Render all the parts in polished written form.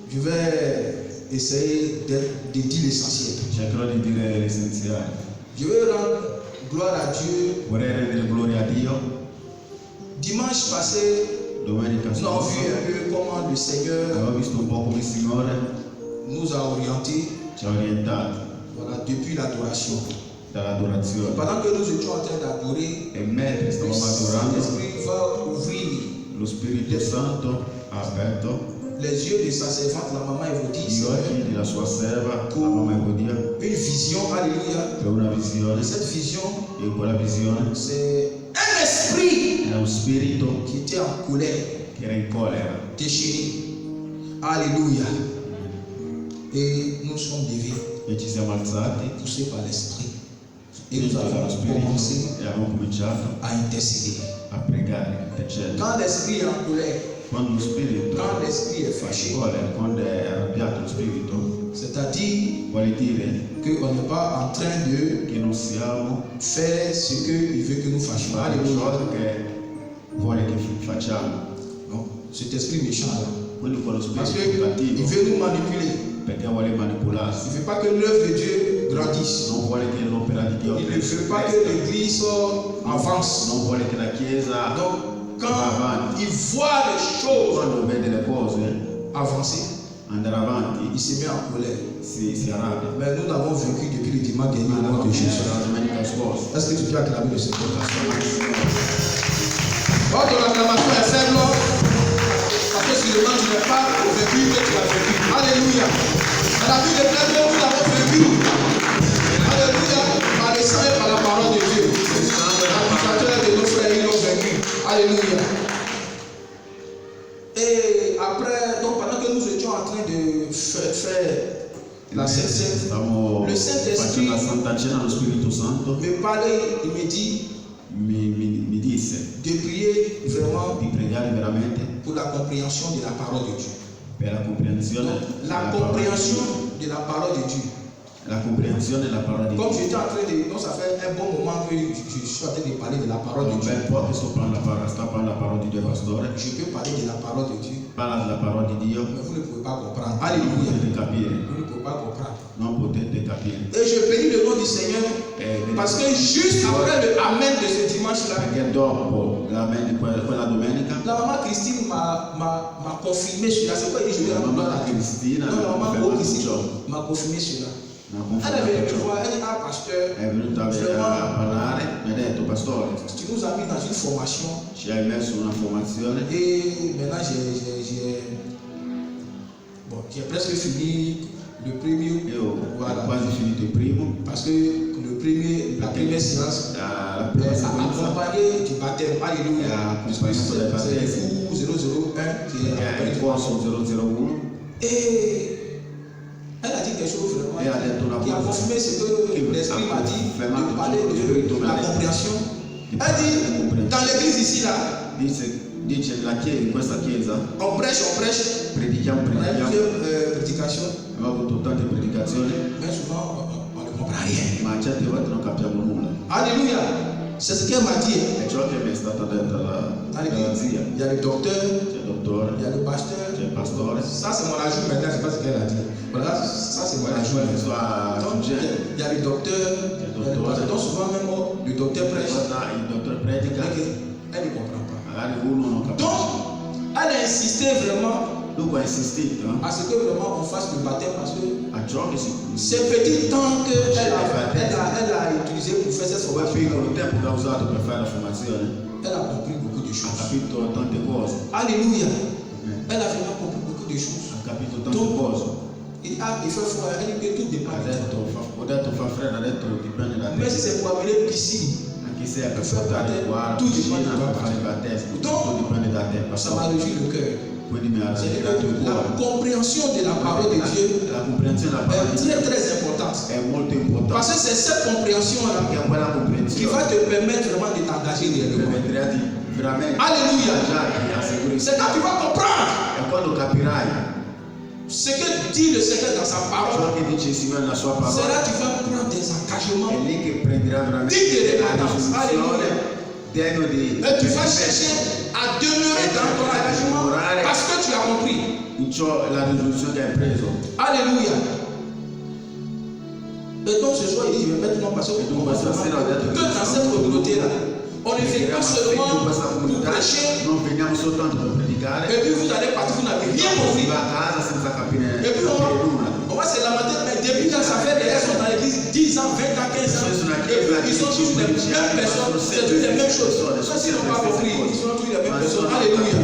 Je vais essayer de dire l'essentiel. Je veux rendre gloire à Dieu. Dimanche passé, nous avons vu un peu comment le Seigneur nous a orientés depuis l'adoration. Pendant que nous étions en train d'adorer, le Saint-Esprit va ouvrir les yeux de sa servante, la maman Évodie, une vision, alléluia. Cette vision, c'est un esprit qui était en colère, déchiré. Alléluia. Et nous sommes déviés, poussés par l'esprit. Et nous avons commencé à intercéder. Quand l'esprit est en colère, quand l'esprit est fâché, c'est-à-dire qu'on n'est pas en train de faire ce qu'il veut que nous fassions. Donc, cet esprit méchant là, parce qu'il veut nous manipuler. Il ne veut pas que l'œuvre de Dieu grandisse. Il ne veut pas que l'église avance. Donc, quand il voit les choses avancer, il se met en colère. Mais nous l'avons vécu depuis le dimanche dernier au nom de Jésus. Est-ce que tu peux acclamer le Seigneur? Votre acclamation est faible parce que sur le monde, tu n'es pas vécu que tu as vécu. Alléluia. Dans la vie de plein de nous l'avons vécu. Alléluia. Par le sang et par la parole de Dieu. L'applicateur de nos frères, ils l'ont vécu. Alléluia. Et après, donc pendant que nous étions en train de faire la Sainte, le Saint-Esprit me parlait, il me dit de prier vraiment pour la compréhension de la parole de Dieu. Donc, la compréhension de la parole de Dieu. Comme j'étais en train de... Donc ça fait un bon moment que je suis en train de parler de la parole de Dieu. Je peux parler de la parole de Dieu. Mais vous ne pouvez pas comprendre. Alléluia. Vous ne pouvez pas comprendre. Et je bénis le nom du Seigneur parce que juste après le Amen de ce dimanche-là, la maman Christine m'a confirmé cela. C'est quoi il dit? Je vais rendre gloire à Christine. Non, la maman Christine m'a confirmé cela. Elle est venue me voir, elle dit: ah, pasteur, vraiment, tu nous as mis dans une formation. Et maintenant, j'ai presque fini le premier. Voilà. Parce que la première séance accompagnée du baptême. Alléluia. C'est le fou 001 qui est accompagné. Et elle a dit quelque chose vraiment qui a confirmé ce que l'Esprit m'a dit, de parler de la compréhension. Elle dit, dans l'église ici là, on prêche, predichiamo, prédication, mais souvent on ne comprend rien. Ma certe volte non capiamo nulla. Alléluia. C'est ce qu'elle m'a dit. E ciò che mi è stato detto dalla zia. Il y a le docteur, c'è il dottore, il y a le pasteur. c'è il pastore. Ça c'est mon ajout maintenant, je ne sais pas ce qu'elle a dit. Voilà, ça c'est mon ajout. Il y a le docteur, donc souvent même le docteur prêche. Il dottore predica. Elle ne comprend pas. Magari uno non capisce. Donc, elle a insisté vraiment. Dunque ha insistito à ce que vraiment on fasse le baptême parce que ce petit temps qu'elle a utilisé pour faire cette formation, elle a compris beaucoup de choses. Alléluia. Elle a vraiment compris beaucoup de choses. Donc, il dit, ah, il fait froid. Elle dit que tout dépend de toi. Mais si c'est pour amener piscine, tout dépend de toi. Donc, ça m'a réjoui le cœur. La compréhension de la parole de Dieu est très importante. Parce que c'est cette compréhension-là qui va te permettre vraiment de t'engager réellement. Alléluia. C'est quand tu vas comprendre ce que dit le Seigneur dans sa parole. C'est là que tu vas prendre des engagements dignes de l'importance. Alléluia. Et tu vas chercher à demeurer dans ton engagement parce que tu as compris. Alléluia. Et donc ce soir, il dit, je vais maintenant passer au que dans cette communauté-là, on ne fait que seulement pour prêcher. Et puis vous allez partir, vous n'avez rien compris. Et puis on va se lamenter, mais depuis quand ça fait des gens sont dans l'église 10 ans, 20 ans, 15 ans, ils sont tous les mêmes personnes, c'est toutes les mêmes choses. S'ils n'ont pas compris, ils sont tous les mêmes personnes. Alléluia.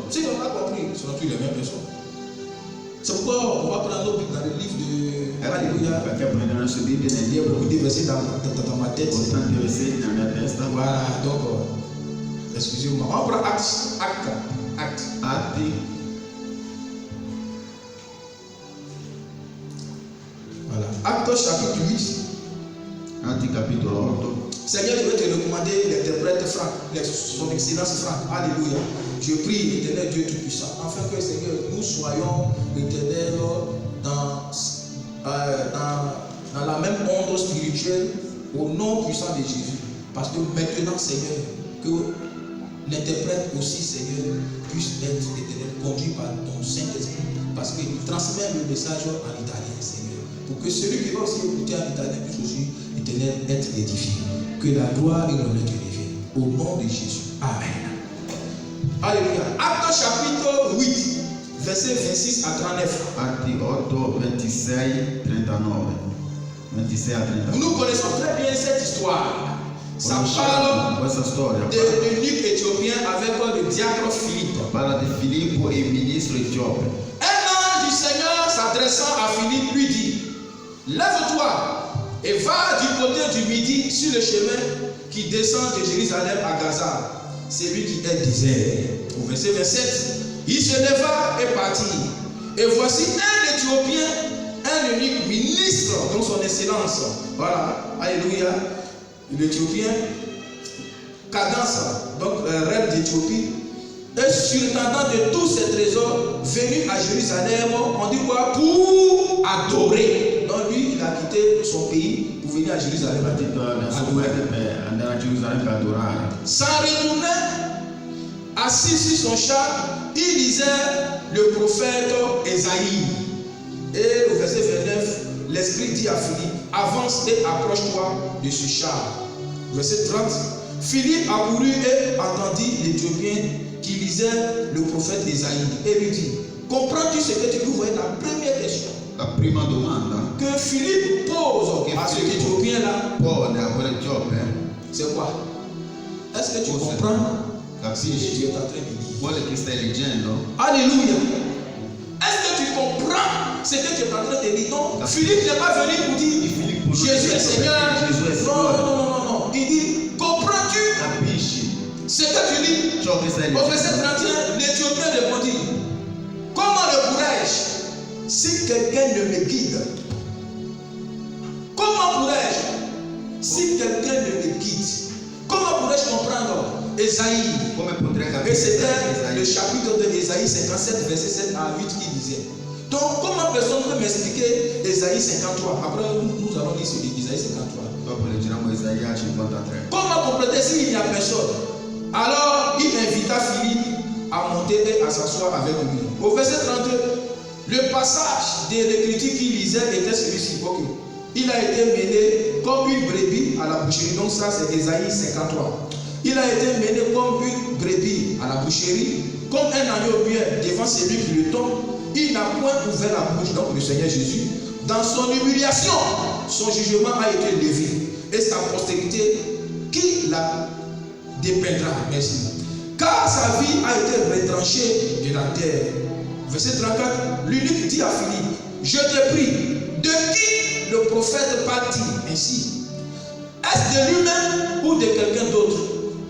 S'ils n'ont pas compris, ils sont tous les mêmes personnes. C'est pourquoi on va prendre nos Bibles dans le livre de Alléluia. Il y a beaucoup de versets dans ma tête. Voilà, donc, excusez-moi. On prend Acte. Voilà. Acte chapitre 8. Seigneur, je vais te recommander l'interprète Franck, son excellence Franck. Alléluia. Je prie, éternel Dieu Tout-Puissant, afin que, Seigneur, nous soyons, éternel, dans la même onde spirituelle, au nom puissant de Jésus. Parce que maintenant, Seigneur, que l'interprète aussi, Seigneur, puisse être, éternel, conduit par ton Saint-Esprit. Parce qu'il transmet le message en italien, Seigneur. Pour que celui qui va aussi écouter en italien puisse aussi, éternel, être édifié. Que la gloire et l'honneur te reviennent. Au nom de Jésus. Amen. Alléluia. Acte chapitre 8, verset 26 à 39. Nous connaissons très bien cette histoire. Ça parle de l'eunuque éthiopien avec le diacre Philippe. Un ange du Seigneur s'adressant à Philippe lui dit, lève-toi et va du côté du midi sur le chemin qui descend de Jérusalem à Gaza. C'est lui qui est désert. Au verset 27, il se leva et partit. Et voici un Éthiopien, un unique ministre, donc son excellence. Voilà, alléluia. L'Éthiopien, Cadence, donc reine d'Éthiopie, est surintendant de tous ses trésors, venu à Jérusalem, on dit quoi? Pour adorer. Donc lui, il a quitté son pays pour venir à Jérusalem. Sans retourner, assis sur son char, il lisait le prophète Ésaïe. Et au verset 29, l'Esprit dit à Philippe, avance et approche-toi de ce char. Verset 30, Philippe accourut et entendit l'Éthiopien qui lisait le prophète Ésaïe et lui dit, comprends-tu ce que tu peux voir? La première question que Philippe pose à cet Éthiopien-là, c'est quoi? Est-ce que tu comprends ce que tu es en train de dire? Alléluia. Est-ce que tu comprends ce que tu es en train de dire? Non, Philippe n'est pas venu pour dire Jésus est Seigneur. Non. Il dit, comprends-tu ce que tu lis? Au verset 31, l'Éthiopien répondit, comment le pourrais-je si quelqu'un ne me guide? Comment pourrais-je si quelqu'un ne me guide? Comment pourrais-je comprendre Ésaïe? Et c'était le chapitre de Ésaïe 57, verset 7 à 8 qui disait. Donc, comment personne peut m'expliquer Ésaïe 53? Après, nous allons lire sur Ésaïe 53. Comment compléter s'il n'y a personne? Alors, il invita Philippe à monter et à s'asseoir avec lui. Au verset 32, le passage de l'écriture qu'il lisait était celui-ci. Okay. Il a été mené comme une brebis à la boucherie. Donc, ça, c'est Ésaïe 53. Il a été mené comme une brebis à la boucherie, comme un agneau muet devant celui qui le tombe. Il n'a point ouvert la bouche, donc le Seigneur Jésus. Dans son humiliation, son jugement a été levé. Et sa postérité, qui la dépeindra? Merci. Car sa vie a été retranchée de la terre. Verset 34, l'eunuque dit à Philippe, je te prie, de qui le prophète parle-t-il ainsi? Est-ce de lui-même ou de quelqu'un d'autre?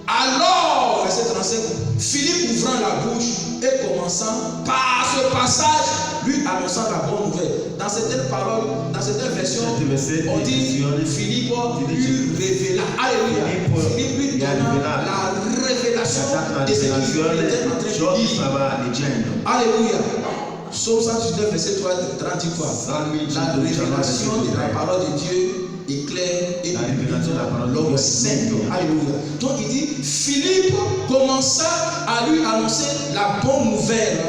Alors, verset 37, Philippe ouvrant la bouche et commençant par ce passage, lui annonçant la bonne nouvelle. Dans certaines paroles, dans certaines versions, on dit Philippe lui révéla. Alléluia. Philippe lui donna la révélation de ce qu'il était en train de dire. Alléluia. Psaume 119, verset 3, 30 dit quoi? La révélation de la parole de Dieu est claire et l'homme simple. Alléluia. Donc il dit, Philippe commença à lui annoncer la bonne nouvelle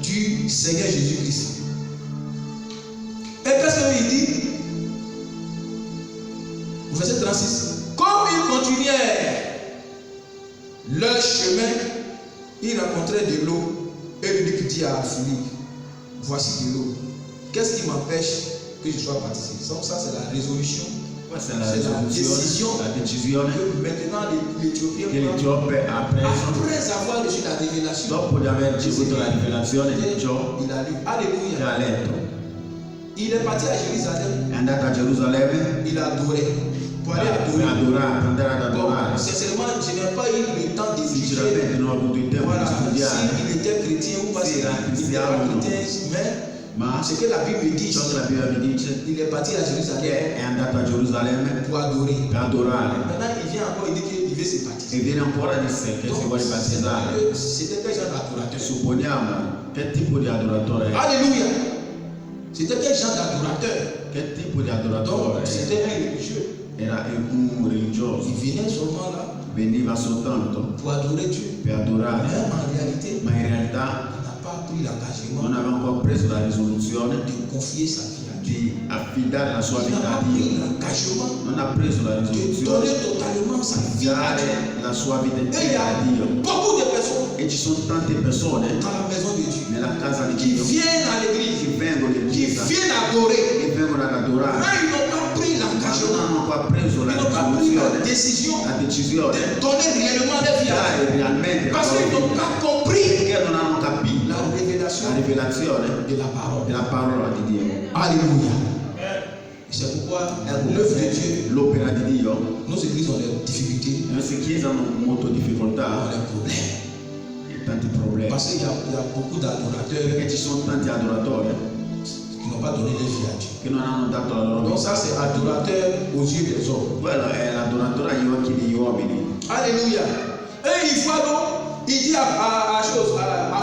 du Seigneur Jésus-Christ. Et qu'est-ce qu'il dit? Verset 36. Comme ils continuaient leur chemin, ils rencontraient de l'eau. Et l'eunuque dit à Philippe, voici de l'eau. Qu'est-ce qui m'empêche que je sois baptisé? Donc ça c'est la résolution. C'est la décision que maintenant l'Éthiopien après avoir reçu la révélation, il a lu. Alléluia. Il est parti à Jérusalem. Il a adoré. Pour aller adorer. Sincèrement, je n'ai pas eu le temps d'étudier. Voilà, s'il était chrétien ou pas, s'il était chrétien, mais ce que la Bible dit, il est parti à Jérusalem pour adorer. Maintenant, il vient encore, il dit qu'il veut se baptiser. C'était quel genre d'adorateur? Alléluia. C'était quel genre d'adorateur? Donc, c'était un religieux. Il venait seulement là pour adorer Dieu. Mais en réalité, il n'a pas pris l'engagement de confier sa vie à Dieu. Il n'a pas pris l'engagement de donner totalement sa vie à Dieu. Et il y a beaucoup de personnes dans la maison de Dieu qui viennent à l'église, qui viennent adorer. Mais ils n'ont pas pris l'engagement, ils n'ont pas pris la décision de donner réellement leur vie à Dieu. Parce qu'ils n'ont pas compris la révélation de la parole de Dieu. Alléluia. C'est pourquoi l'œuvre de Dieu, nos églises ont des difficultés, ont des problèmes. Parce qu'il y a beaucoup d'adorateurs qui n'ont pas donné leur vie à Dieu. Donc ça c'est adorateur aux yeux des hommes. Alléluia. Et il voit donc, il dit à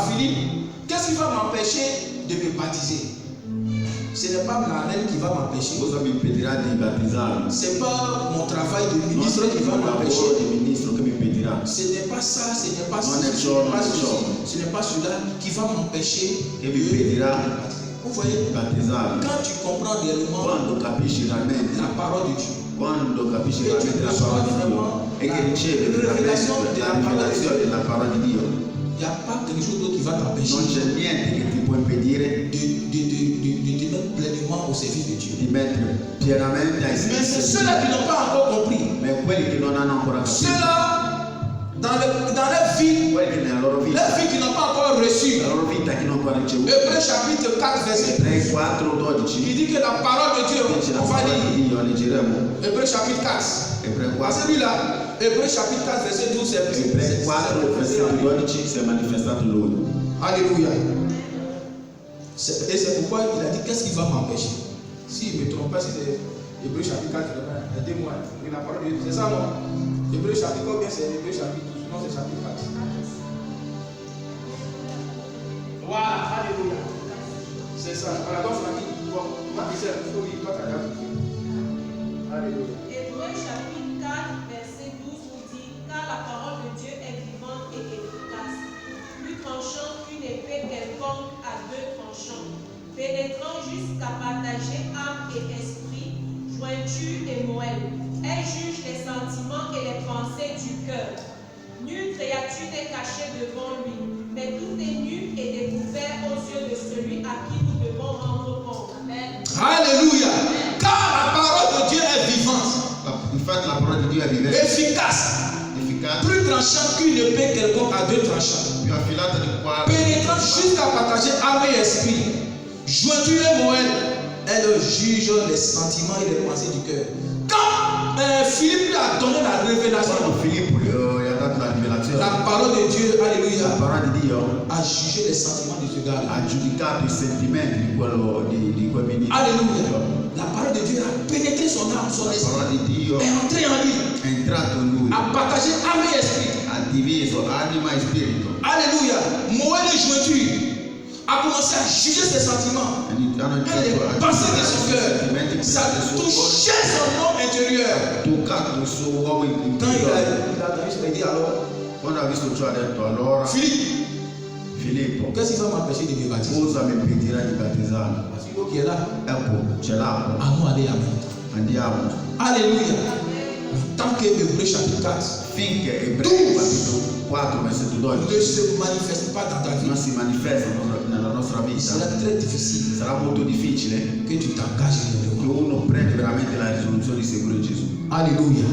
Philippe, qu'est-ce qui va m'empêcher de me baptiser? Ce n'est pas la reine qui va m'empêcher. Ce n'est pas mon travail de ministre qui va m'empêcher. Ce n'est pas ça, ce n'est pas ceci, ce n'est pas cela qui va m'empêcher de me baptiser. Vous voyez, quand tu comprends réellement la parole de Dieu, et tu reçois vraiment la révélation de la parole de Dieu, il n'y a pas quelque chose d'autre qui va t'empêcher de te mettre pleinement au service de Dieu. Mais c'est ceux-là qui n'ont pas encore compris. Ceux-là, dans leur vie qui n'ont pas encore reçu. Hébreux chapitre 4, verset 12. Il dit que la parole de Dieu, on va lire. Hébreux chapitre 4. C'est lui-là. Hébreux chapitre 4, verset 12, Alléluia. Et c'est pourquoi il a dit qu'est-ce qui va m'empêcher? Si je ne me trompe pas, c'est Hébreux chapitre 4, aidez-moi. La parole de Dieu, c'est ça, non? Hébreux chapitre, combien c'est Hébreux chapitre 12? Non, c'est chapitre 4. Voilà, alléluia. C'est ça. Voilà, donc Francky, ma discerne, il faut lire, toi, ta date. Alléluia. Hébreux chapitre 4, verset 12 nous dit, car la parole de Dieu est vivante et efficace, plus tranchante qu'une épée quelconque à deux tranchants, pénétrant jusqu'à partager âme et esprit, jointure et moelle. Elle juge les sentiments et les pensées du cœur. Nulle créature n'est cachée devant lui, mais tout est nu et découvert aux yeux de celui à qui nous devons rendre compte. Amen. Alléluia. Car la parole de Dieu est vivante. La parole de Dieu est vivante. Efficace. plus tranchante qu'une épée quelconque à deux tranchants, più affilata di qua, pénétrant jusqu'à partager âme et esprit, jointure et moelle, elle juge les sentiments et les pensées du cœur. Quand Philippe lui a donné la révélation, quando Filippo gli ha dato la rivelazione, la parole de Dieu, la alléluia, parola di Dio a jugé les sentiments de ce gars. ha giudicato i sentimenti di quel ministro. Alléluia. La parole de Dieu a pénétré son âme, son La esprit, parola di Dio est entrée en lui, è entrato in lui, a partagé âme et esprit. ha diviso anima e spirito. Alléluia. Moelle et jointure a commencé à juger ses sentiments. Hanno Elle iniziato est a passée de giudicare son i cœur. sentimenti, Ça del suo cuore, touchait son homme intérieur. toccato il suo uomo Quand il interiore. a entendu ça, il dit alors, Quando ha visto ciò ha detto allora Philippe, Filippo, qu'est-ce qui va m'empêcher de me baptiser? cosa mi impedirà di battezzarmi? Parce qu'il qui est là, Ecco, c'è l'acqua, à nous aller amen. andiamo. Alléluia. Tant que Hébreu chapitre 4 Finché Ebrei capitolo 4 versetto 12 ne se manifeste pas dans ta vie, non si manifesta nella nostra il sera vita, très difficile sarà molto difficile que tu t'engages che réellement. uno prende veramente la risoluzione di seguire Gesù. Alléluia.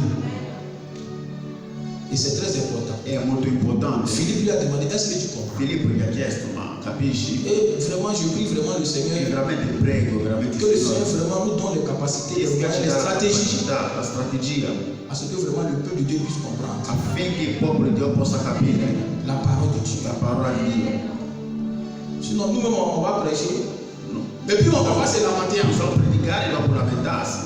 Et c'est très important. È molto importante. Philippe lui a demandé, est-ce que tu comprends? Filippo gli ha chiesto, ma capisci? Et vraiment, je prie vraiment le E Seigneur, veramente prego, veramente que le Seigneur vraiment nous donne les capacités, les moyens, les stratégies, la strategia à ce que vraiment le peuple de Dieu puisse comprendre affinché il popolo di Dio possa capire la parole de Dieu. la parola di Dio. Sinon, nous-mêmes, on va prêcher, No. et puis on va se lamenter ensemble. Possiamo predicare dopo lamentarsi.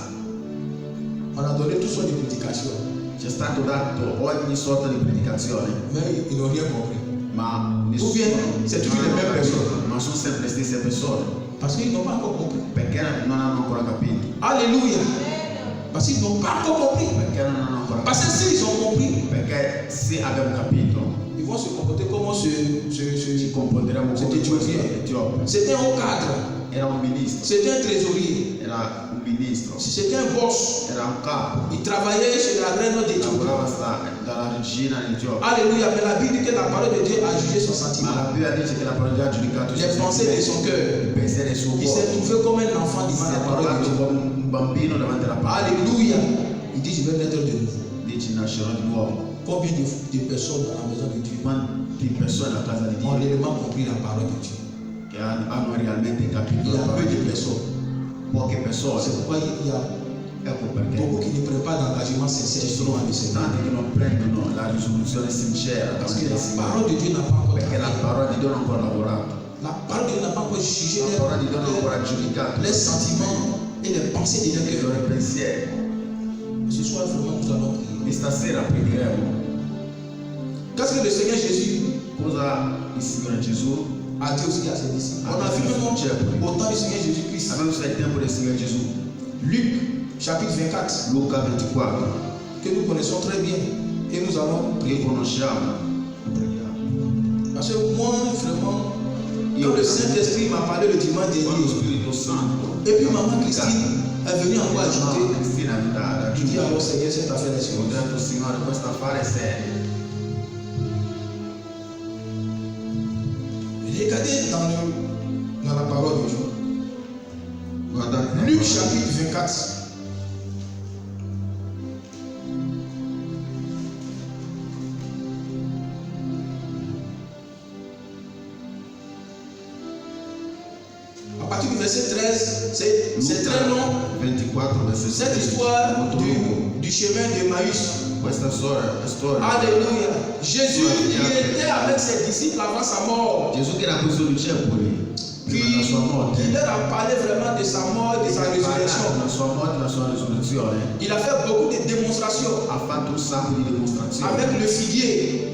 On a donné toutes sortes de prédications, C'è stato dato ogni sorta di predicazione, mais ils n'ont rien compris. ma Ou nessuno bien, c'est toujours les mêmes personnes. ma sono sempre le stesse persone, Parce qu'ils n'ont pas encore compris. perché non hanno ancora capito, Alléluia. Parce qu'ils n'ont pas encore compris. perché non hanno ancora Parce capito, que s'ils ont compris, perché se abbiamo capito ils vont se comporter comme ci comporteremo come C'était questo Etiopia. Etiope. C'était un cadre, Era un ministro, c'était un trésorier, era un ministro, c'était un boss. era un capo, Il travaillait chez la reine d'Éthiopie. lavorava dalla regina in Etiopia. Alléluia. Mais la Bible dit que la parole de Dieu a jugé son Ma sentiment, la Bibbia dice che la parola di Dio ha giudicato i les suoi pensées de son sentimenti, cœur. i pensieri del suo Il s'est cuore. trouvé comme un enfant Si devant è la parole de trovato Dieu. come un bambino davanti alla parola. Alléluia. Il dit, je vais naître de nouveau. Dici nascerò di nuovo. Combien de personnes dans la maison de Dieu Quante persone a casa di ont Dio réellement compris la parole de Dieu? che hanno realmente capito Il y la a peu parola de di Dio? personnes. Poche persone. C'est pourquoi il y a Ecco perché beaucoup qui ne prennent pas d'engagement sincère ci selon sono le Seigneur. tanti che non prendono la risoluzione sincera Parce davanti que al la Signore, parole de Dieu n'a pas encore perché la travaillé. parola di Dio non ha ancora lavorato, La parole de Dieu n'a pas encore jugé la parola di Dio non ha ancora giudicato les sentiments et les pensées de i leur loro cœur. pensieri. Ce soir, vraiment, nous allons prier. E stasera pregheremo. Qu'est-ce que le Seigneur Jésus Cosa il Signore Gesù a dit aussi à ses disciples? Ah, On a vu c'est même sûr. au temps du Seigneur Jésus-Christ. abbiamo visto il tempo del Signore Gesù, Luc, chapitre 24, Luca 24, que nous connaissons très bien. Et nous allons che prier. conosciamo. Parce que moi, vraiment, Io quand le Saint-Esprit m'a parlé le dimanche quando lo dernier, Spirito Santo et puis maman Christine est venue encore ajouter, Cristina da je dis alors Seigneur, cette affaire est ho sérieuse. detto Signore questo affare è serio. Regardez dans la parole de Dieu. Guardate la Luc parola. chapitre 24. À partir du verset 13, c'est très long. 24 verset Cette 13. histoire Molto lungo. du chemin d'Emmaüs. Questa storia. Alléluia. Jésus, il était avec ses disciples avant sa mort. Gesù che era questo discepoli prima della sua morte, Il leur a parlé vraiment de sa mort, de sa résurrection. la sua morte e la sua risurrezione, Il a fait beaucoup de démonstrations ha fatto un sacco di dimostrazioni. avec le figuier.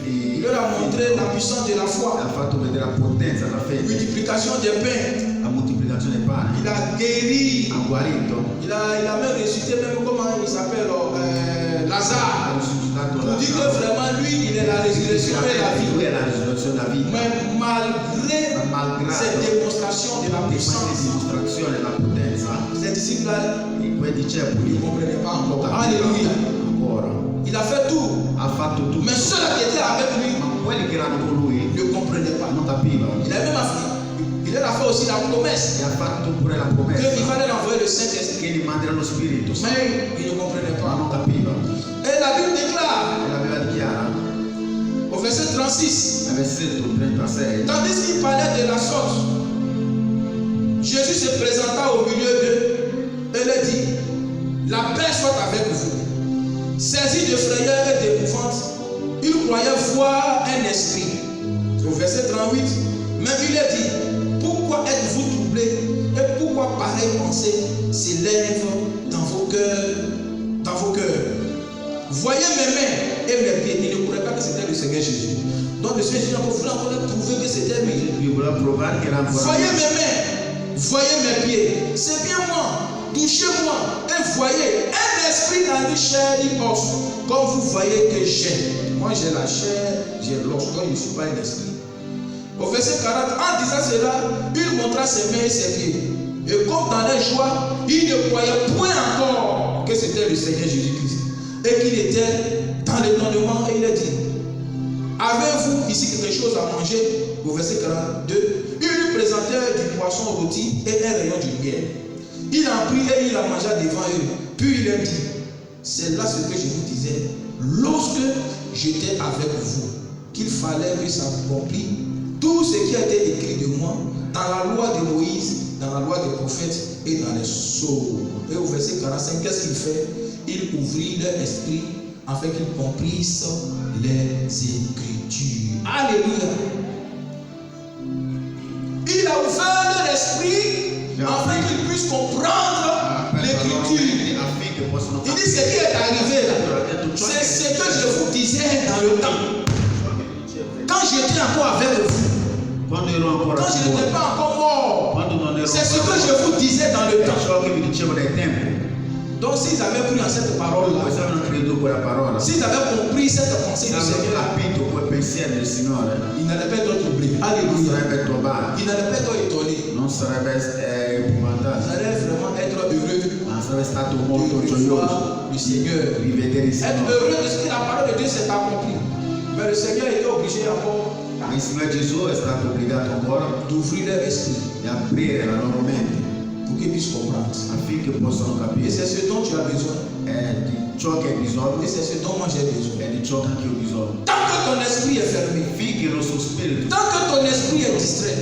Il leur a montré la puissance de la foi, ha fatto vedere la potenza della fede, multiplication des pains. la moltiplicazione dei pani, Il a guéri. ha guarito, Il a même ressuscité, même comment il s'appelle, ha Lazare. risuscitato Pour dire que vraiment lui, il est la résurrection et la lui vie. è la risurrezione e la vita. Mais malgré Malgrado cette démonstration de la di questa puissance, dimostrazione della potenza, ces disciples-là quei discepoli ne comprenaient pas non encore. capivano Alléluia. ancora. Il a fait tout. Ha fatto tutto, Mais ceux-là qui étaient avec lui ma quelli che erano con lui ne comprenaient pas. non capivano. Il a même il leur a fait aussi la promesse E ha fatto pure la qu'il promessa fallait envoyer le Saint-Esprit. che gli manderà lo Spirito, Mais ils ne comprenaient ma pas. non capivano. Et la Bible déclare E l'aveva chiara. Au verset 36, Versetto 36. tandis qu'il parlait de la sorte, Jésus se présenta au milieu d'eux et leur dit, la paix soit avec vous. Saisi de frayeur et d'épouvante, ils croyaient voir un esprit. Au verset 38, mais il leur dit, pourquoi êtes-vous troublés et pourquoi pareille pensée s'élève dans vos cœurs? Voyez mes mains et mes pieds. Il ne croyait pas que c'était le Seigneur Jésus. Donc le Seigneur Jésus voulait encore prouver que c'était lui. Voyez mes mains, voyez mes pieds. C'est bien moi. Touchez-moi et voyez un esprit dans une chair et os. Comme vous voyez que j'ai. Moi j'ai la chair, j'ai l'os. Donc je ne suis pas un esprit. Au verset 40, en disant cela, il montra ses mains et ses pieds. Et comme dans la joie, il ne croyait point encore que c'était le Seigneur Jésus-Christ. Et qu'il était dans l'étonnement et il a dit, avez-vous ici quelque chose à manger? Au verset 42, ils lui présentèrent du poisson rôti et un rayon de miel. Il en prit et il la mangea devant eux. Puis il leur dit, c'est là ce que je vous disais, lorsque j'étais avec vous, qu'il fallait que s'accomplisse tout ce qui a été écrit de moi dans la loi de Moïse, dans la loi des prophètes et dans les psaumes. Et au verset 45, qu'est-ce qu'il fait? Il ouvrit leur esprit afin qu'ils comprissent les Écritures. Alléluia. Il a ouvert leur esprit afin qu'ils puissent comprendre l'Écriture. Il dit ce qui est arrivé là, c'est ce que je vous disais dans le temps. Quand j'étais encore avec vous, quand je n'étais pas encore mort, c'est ce que je vous disais dans le temps. Donc s'ils avaient cru en cette parole-là, s'ils avaient compris cette pensée du Seigneur, ils n'allaient pas être troublés. Alléluia. Ils n'allaient pas être étonnés. Ils allaient vraiment être heureux de voir le Seigneur. Être heureux de ce que la parole de Dieu s'est accomplie. Mais le Seigneur était obligé encore d'ouvrir leur esprit pour qu'ils puissent comprendre. Et c'est ce dont tu as besoin. Et c'est ce dont moi j'ai besoin. Tant que ton esprit est fermé, tant que ton esprit est distrait,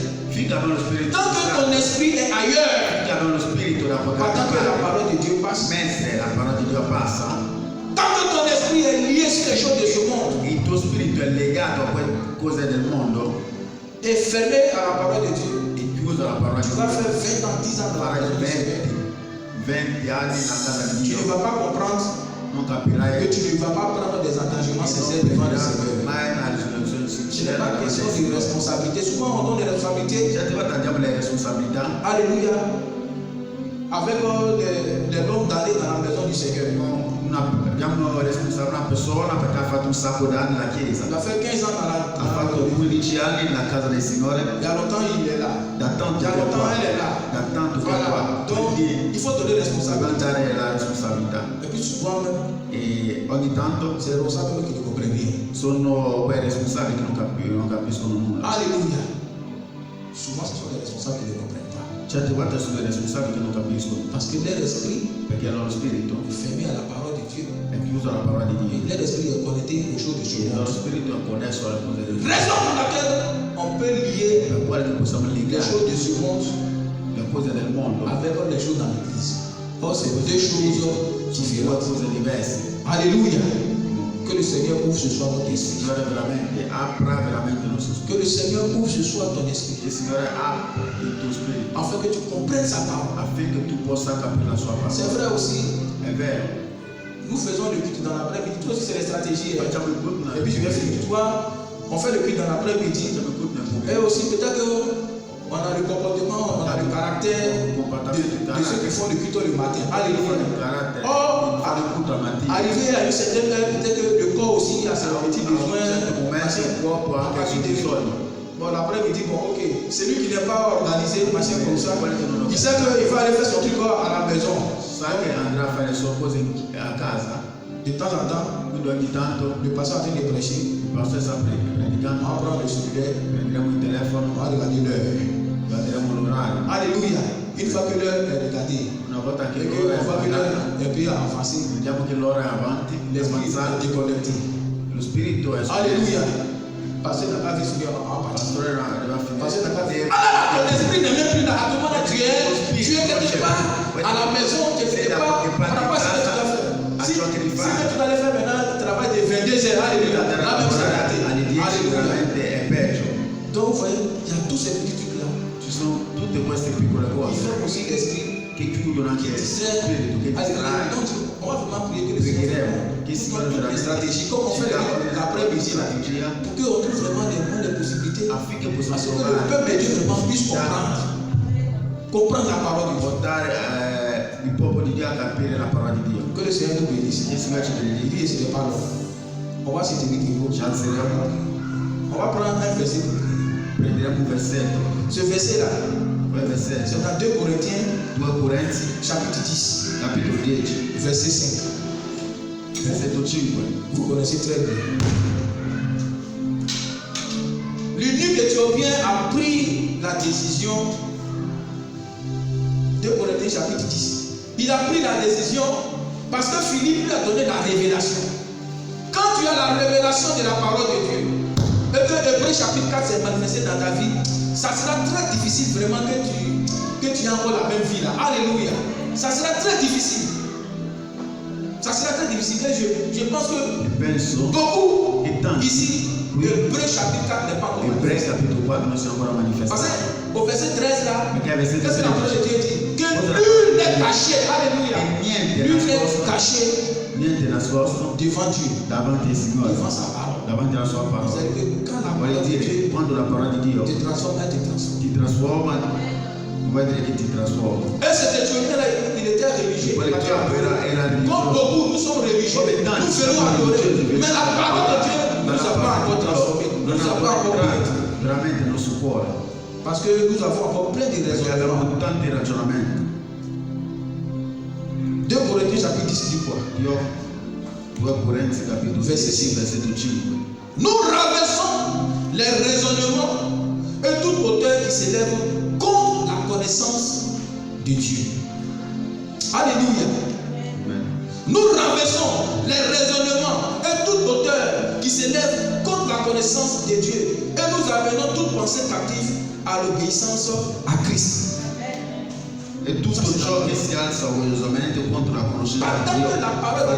tant que ton esprit est ailleurs, pendant que la parole de Dieu passe, tant que ton esprit est lié sur les choses de ce monde, et fermé à la parole de Dieu, tu vas faire 20 ans, 10 ans dans la maison du Seigneur. Tu ne vas pas comprendre que tu ne vas pas prendre des engagements sincères devant le Seigneur. Ce n'est pas question de responsabilité. Souvent on donne des responsabilités. Alléluia. Avec les longues années dans la maison du Seigneur. Il a fait 15 ans dans la maison du Seigneur. Il y a longtemps il est là. Il y a longtemps elle est là. Voilà. Donc il faut donner responsabilité. Et puis souvent même, c'est les responsables qui ne comprennent rien. Alléluia. Souvent ce sont les responsables qui ne comprennent pas. Parce que leur esprit est fermé à la parole de Dieu. Et leur esprit est connecté aux choses de ce monde. Raison pour laquelle on peut lier les choses de ce monde avec les choses dans l'église. Or, c'est deux choses différentes. Alléluia. Que le Seigneur ouvre ce soir notre esprit. Que le Seigneur ouvre ce soir ton esprit. Afin que tu comprennes sa parole. C'est vrai aussi. Nous faisons le culte dans l'après-midi. Toi aussi, c'est les stratégies. Et puis je vais finir. Toi, on fait le culte dans l'après-midi. Et aussi, peut-être qu'on a le comportement, on a le caractère de ceux qui font le culte le matin. Alléluia. Or, arrivé à une certaine heure, peut-être que le corps aussi a ses petits besoins. Bon, l'après-midi, bon, ok. Celui qui n'est pas organisé, machin comme ça, il sait qu'il va aller faire son truc à la maison. De temps en temps, le pasteur est en train de prêcher. On va prendre le cellulaire, on va regarder l'heure. Alléluia. Une fois que l'heure est regardée, on voit que l'heure est un peu avancée, l'esprit est déconnecté. Lo spirito è Alléluia. Parce que n'a pas vu ce qu'il y a en partie. Pastore deve Parce que n'a pas vu. finire. Ah, ton esprit n'est même plus là. À tout moment, tu es quelque part à la maison, tu es quelque part. Par rapport à ce que tu dois faire. Si tu dois faire maintenant le travail de 22 heures, alléluia. Là même c'est raté. Alléluia. Donc vous voyez, il y a tous ces petits trucs là. Ci sono tutte queste piccole Il cose faut aussi l'esprit che chiudono anche qui il distrait. spirito, che distrae. Donc on va vraiment prier que le Seigneur Che si donne toutes les stratégies, comme on fait l'après-midi là, strategia pour qu'on trouve vraiment des possibilités. affinché possiamo Parce que le trovare peuple de Dieu vraiment puisse comprendre la parole de Dieu. portare il popolo di Dio a capire la parola di Dio. Que le Seigneur nous bénisse. Che il Signore ci Il benedica. dit, c'était pas long. On va se tenir debout. Ci alzeremo, On va prendre un verset. prenderemo un versetto. Ce verset-là, Quel versetto? c'est dans 2 Corinthiens, 2 Corinzi, chapitre 10, capitolo 10, verset 5. versetto 5. Vous connaissez très bien. L'eunuque éthiopien a pris la décision. 2 Corinthiens, chapitre 10. Il a pris la décision parce que Philippe lui a donné la révélation. Quand tu as la révélation de la parole de Dieu, et que Hébreu chapitre 4 s'est manifesté dans ta vie, ça sera très difficile vraiment que tu aies encore la même vie là. Alléluia. Ça sera très difficile. Ça sera très difficile. Et je pense que Penso beaucoup che tanti, ici, Hébreu chapitre 4 n'est pas encore Ebrei manifesté. capitolo 4 non si è ancora Parce manifestato. qu'au verset 13 là, Perché al versetto qu'est-ce que la parole de 13 Dieu dit? Que nul n'est caché. Alléluia. niente Nul n'est nascosto, caché niente nascosto devant Dieu, davanti al Signore, devant sa parole. davanti alla sua parola. C'est-à-dire que quand la Voglio parole de dire, Dieu quando la parola di Dio te transforme, elle te transforme. ti trasforma, vuol dire che ti trasforma. Et cet Éthiopien là, il était religieux. Quello che era Comme religioso. beaucoup, nous sommes religieux. Comme tant, Nous nous venons sommes adorer. religieux. Mais la parole de Dieu ne nous a pas encore transformés. Ne Non nous a ha pas encore entrato guéris. veramente nel suo cuore, Parce que nous avons encore plein de perché raisonnements. avevamo tanti ragionamenti. 2 Corinthiens chapitre 10 dit quoi? Io 2 Corinzi capitolo Verset 16 versetto 5. Nous rabaissons les raisonnements et toute hauteur qui s'élève contre la connaissance de Dieu. Alléluia. Amen. Nous rabaissons les raisonnements et toute hauteur qui s'élève contre la connaissance de Dieu. Et nous amenons toute pensée captive à l'obéissance à Christ. E tutto ciò che si alza orgogliosamente contro la conoscenza di Dio,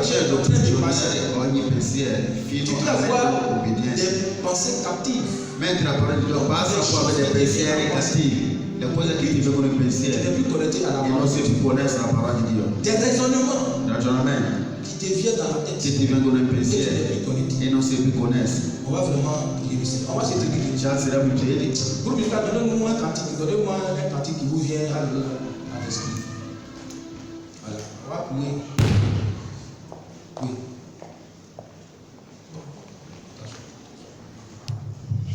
facendo prigioniero ogni pensiero Tu fino peux a avoir rendere obbedienza. des pensées captives. Mentre la parola di Dio passa, può avere dei pensieri cattivi, le cose che ti vengono in Tu n'es pensiero plus connecté à la e non parole. sei più connesso alla parola di Dio. Des raisonnements Ragionamenti qui te viennent dans la tête. che ti vengono in Et tu n'es pensiero plus connecté. e non sei più connesso. On va vraiment prier. On va se tenir. Ci alzeremo in piedi. Groupe Musical, donnez-moi un cantique. Donnez-moi un cantique qui vous vient à l'esprit. Voilà. On va prier. Oui.